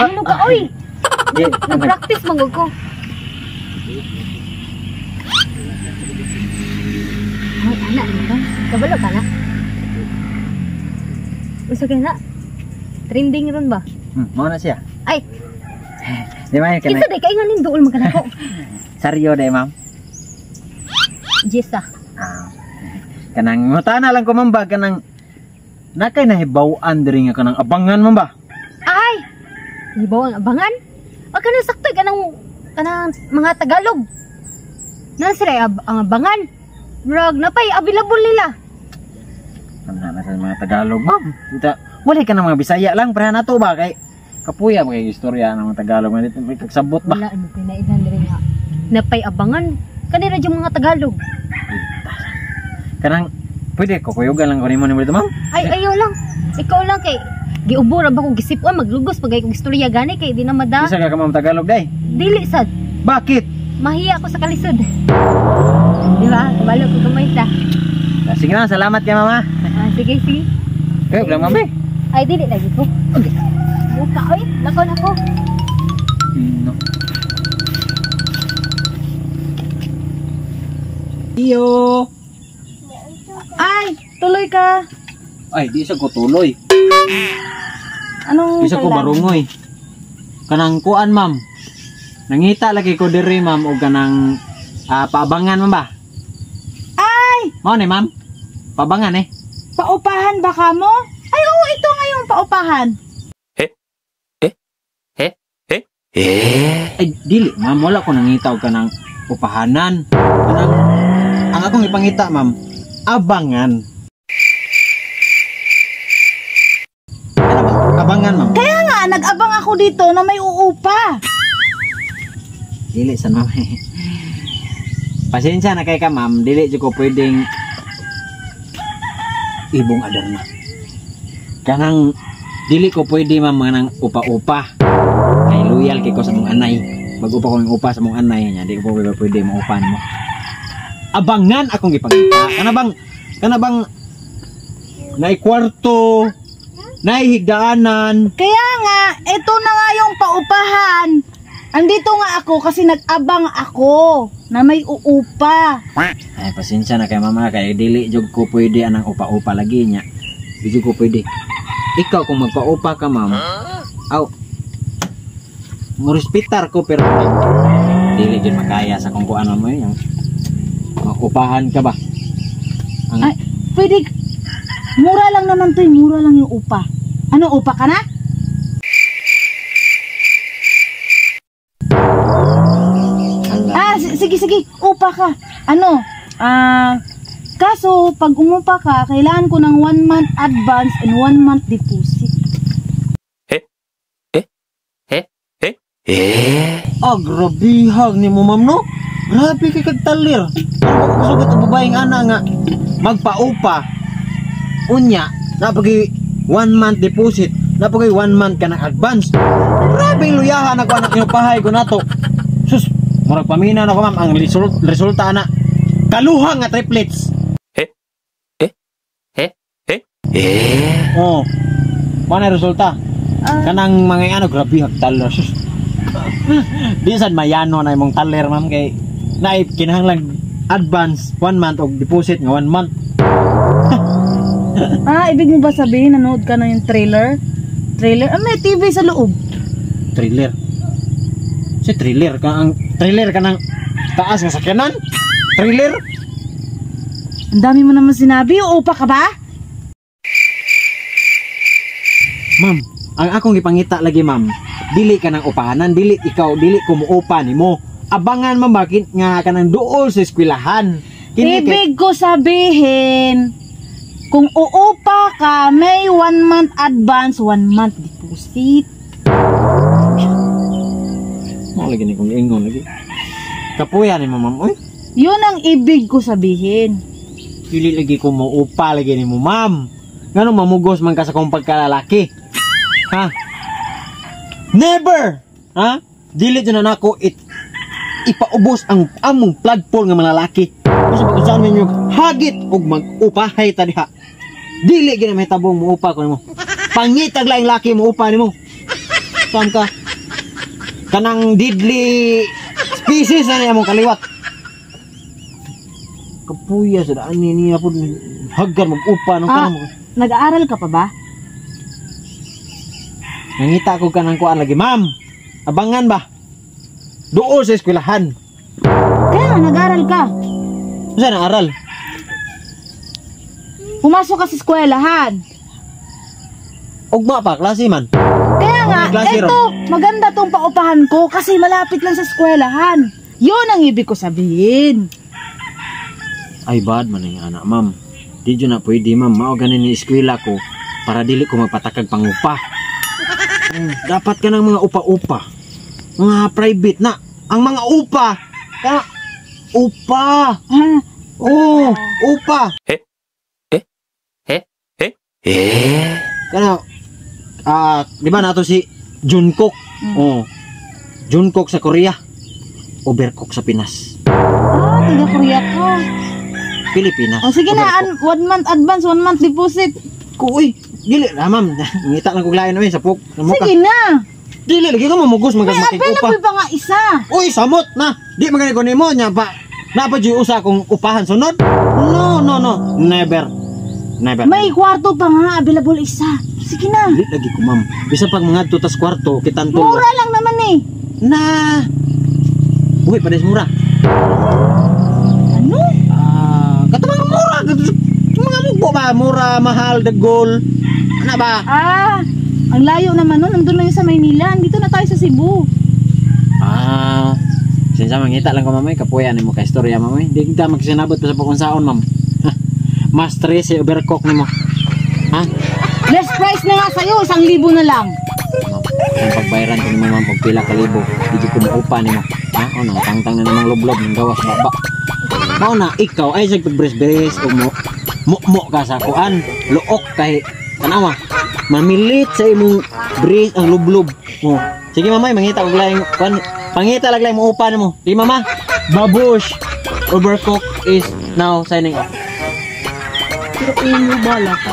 Ano ka, oy? Nag-practice manggod ko. Ay, anak, ano ka? Kabalo ka na? Gusto ka na? Trending ron ba? Mau na siya. Ay! Di ba yun ka na? Isa day, kainganin doon magkanako. Saryo day, ma'am. Jessa. Kanang ngutana lang ko, ma'am ba? Kanang nakay nahibawan diri nga kanang abangan, ma'am ba? Ay! Hibaw ang abangan? O kanang sakto, kanang mga Tagalog. Nang sila ang abangan. Brag, napay, available nila. Ano na sa mga Tagalog, ma'am? Wala ka ng mga Bisaya lang, para na to ba? Kay kapuya mga istorya ng mga Tagalog. May kagsabot ba? Wala, ano, pinailan rin nga. Napay abangan. Kanina dyan mga Tagalog. Kanang, pwede ko kuyugan lang ko ni mo dito, ma'am? Ay, ayaw lang. Ikaw lang kay giubura ba kong gisipuan, maglugos, pagay kong istorya gani kay di na mada. Isa ka ka, ma'am, Tagalog, day? Dili sad. Bakit? Mahiya ako sa kalisod. Di ba? Kabalo ko kamay sa. Sige na, salamat ka, mama. Sige, sige. Kayo, bilang mami. Ay, dili lagi ko. Okay. Buka, oy. Lakon ako. No. Iyo. Ay, tuloy ka. Ay, di isa ko tuloy. Anong Di isa ko barungoy. Kanang kuan, ma'am. Nangita lagi ko diri, ma'am, o kanang paabangan, ma'am ba? Ay, Mao ni, ma'am. Paabangan eh. paupahan ba ka mo? Ay, oo, ito nga yung paupahan. Ay, dili, ma'am. Wala ko nangita og kanang upahanan. Kanang, ang akong ipangita, ma'am, abangan. Ano ba? Abangan, ma'am. Kaya nga, nag-abang ako dito na may uupa. Dili sa ma'am. Pasensya na kay ka, ma'am. Dili jud ko pwedeng ibong adar na. Kanang dili ko pwede, ma'am, nang upa-upa. Kay loyal kay ko sa mong anay. Mag-upa ko ng upa sa mong anay niya. Di ko pwede maupan mo. Abangan akong ipangita. Kana bang naikwarto, naihigdaanan. Kaya nga, ito na nga yung paupahan. Andito nga ako kasi nag-abang ako na may uupa. Ay, pasensya na kay mama. Kay dili jud ko pwede anang upa-upa lagi niya. Di jud ko pwede. Ikaw kung magpa-upa ka, ma'am. Aw. Murespitar ko pero dili jud makaya sa kung kuan mo yung makupahan ka ba? Ay, pwede. Mura lang naman to, mura lang yung upa. Ano, upa ka na? Sige, upa ka. Ano? Kaso, pag umupa ka, kailangan ko ng 1 month advance and 1 month deposit. Grabihag ni mo, ma'am, no? Grabe kay kagtalir. Ano ba gusto ko babaeng ana nga magpaupa? Unya, napagi 1 month deposit, napagi 1 month ka ng advance. Grabe luyahan ako anak niyo pahay ko nato. Sus, murag pamina na ko, ma'am, ang resulta na kaluhang nga triplets. Oh. Mana resulta? Kanang mga ano, grabe hagtalir. Sus. Di sad mayano na imong taler, ma'am, kay naip kinahanglan advance 1 month og deposit nga 1 month. Ibig mo ba sabihin nanood ka na yung trailer? May TV sa loob. Trailer. Si trailer ka ang trailer ka ng taas nga sakyanan? Trailer? Ang dami mo naman sinabi, uupa ka ba? Ma'am, ang akong ipangita lagi, ma'am, dili ka ng upahanan, dili ikaw, dili kumuupa nimo. Abangan, ma'am, bakit nga ka ng duol sa eskwelahan. Ibig ko sabihin, kung uupa ka, may 1 month advance, 1 month deposit. Mo lagi ni kong ingon lagi. Kapuya ni mo, ma'am, oy. Yun ang ibig ko sabihin. Dili lagi ko muupa lagi ni mo, ma'am. Ngano mamugos man ka sa kong pagkalalaki? Ha? Never! Ha? Dili dyan na ako ipaubos ang among flagpole nga malalaki. Gusto pag-usahan mo yung hagit o mag-upahay tadi ha. Dili gina may tabong muupa ko nimo. Pangitag lang laki muupa nimo. Saan ka? Kanang deadly species na niya mong kaliwat. Kapuya sa daan niya po haggar mag-upa ng kanang Nag-aaral ka pa ba? nangita ko kanang kuan lagi, ma'am. Abangan ba? Doon sa eskwelahan. Kaya nga, nag-aaral ka. Saan ang aral? Pumasok ka sa eskwelahan. Ugma pa, klase man. Kaya nga, May klase eto, maganda tong paupahan ko kasi malapit lang sa eskwelahan. Yun ang ibig ko sabihin. Ay, bad man yung anak, ma'am. Di dyo na pwede, ma'am. Mao ganin ni eskwela ko para dili ko magpatakag pangupa. Dapat ka ng mga upa-upa. Mga private na. Ang mga upa. Kaya, upa. Ah, Oo, upa. Kaya, di ba nato si Jungkook? Oh. Jungkook sa Korea. Overcook sa Pinas. taga Korea ka. Pilipinas. O sige na, Overcook. 1 month advance, 1 month deposit. Kuy, dili na, ma'am. Ngita lang kong lain namin sa puk. Sige na. Dili, lagi ka mamugos May magkikupa. available pa nga isa. Uy, samot na. Di magani ko nimo nya pa. Napa jud usa kong upahan sunod? No. Never. May kwarto pa nga, available isa. Sige na. Dili lagi ko, ma'am. Bisa pag mga tutas kwarto kitan to. Mura lang naman eh. Na. Uy, pares mura. Ano? Katamang mura. Mga mubo ba? Mura, mahal, dagol. Ano ba? Ang layo naman nun. Nandun lang yun sa Maynila. Dito na tayo sa Cebu. Sinsa mangita lang ko, mamay. Kapuyan mo ka istorya, mamay. Di kita magsinabot pa sa pagkunsaon, ma'am. Mas stress si overcook nimo. Ha? Less price na nga sa'yo. 1,000 na lang. Ang pagbayaran ko naman mga pagpila ka libo, hindi ko maupa nimo. Ha? O na, tangtang na namang loblob ng gawas baba. Mao na, ikaw ay sa pagberes-beres o mo ka sa kuan, luok kay tanawa. Mamilit sa imong bris ang lublob. Oh. Sige mamay, mangita og laing kuan, pangita lang laing mo upa nimo. Di mama, babush. Overcook is now signing off. Pero pinyo bala ka.